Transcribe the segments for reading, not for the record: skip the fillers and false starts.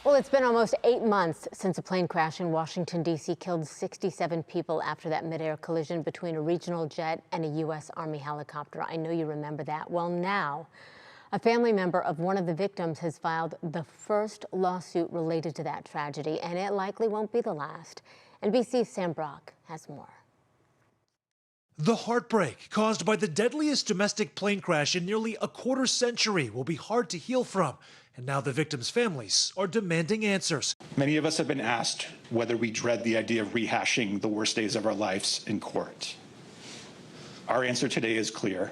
Well, it's been almost 8 months since a plane crash in Washington, D.C. killed 67 people after that midair collision between a regional jet and a U.S. Army helicopter. I know you remember that. Well, now, a family member of one of the victims has filed the first lawsuit related to that tragedy, and it likely won't be the last. NBC's Sam Brock has more. The heartbreak caused by the deadliest domestic plane crash in nearly a quarter century will be hard to heal from. And now the victims' families are demanding answers. Many of us have been asked whether we dread the idea of rehashing the worst days of our lives in court. Our answer today is clear.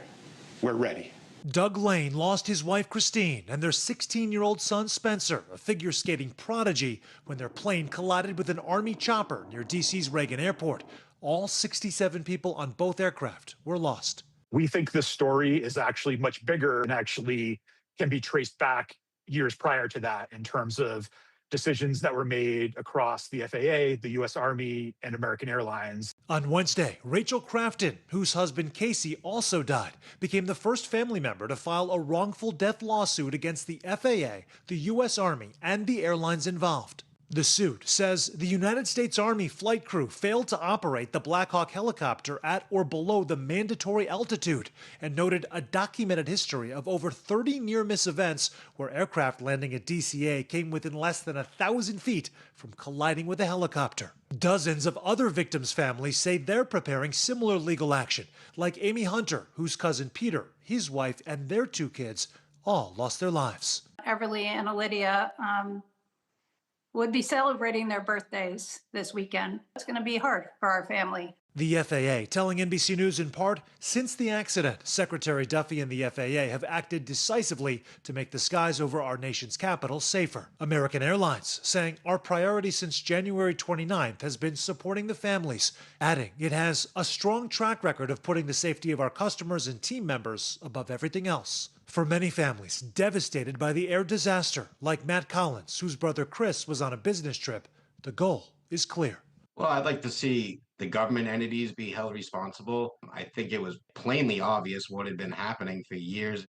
We're ready. Doug Lane lost his wife, Christine, and their 16-year-old son, Spencer, a figure skating prodigy, when their plane collided with an Army chopper near D.C.'s Reagan Airport. All 67 people on both aircraft were lost. We think this story is actually much bigger and actually can be traced back years prior to that in terms of decisions that were made across the FAA, the U.S. Army, and American Airlines. On Wednesday, Rachel Crafton, whose husband Casey also died, became the first family member to file a wrongful death lawsuit against the FAA, the U.S. Army, and the airlines involved. The suit says the United States Army flight crew failed to operate the Black Hawk helicopter at or below the mandatory altitude and noted a documented history of over 30 near-miss events where aircraft landing at DCA came within less than 1,000 feet from colliding with a helicopter. Dozens of other victims' families say they're preparing similar legal action, like Amy Hunter, whose cousin Peter, his wife, and their 2 kids all lost their lives. Everly and Lydia would be celebrating their birthdays this weekend. It's going to be hard for our family. The FAA telling NBC News in part, since the accident, Secretary Duffy and the FAA have acted decisively to make the skies over our nation's capital safer. American Airlines saying our priority since January 29th has been supporting the families, adding it has a strong track record of putting the safety of our customers and team members above everything else. For many families devastated by the air disaster, like Matt Collins, whose brother Chris was on a business trip, the goal is clear. Well, I'd like to see the government entities be held responsible. I think it was plainly obvious what had been happening for years.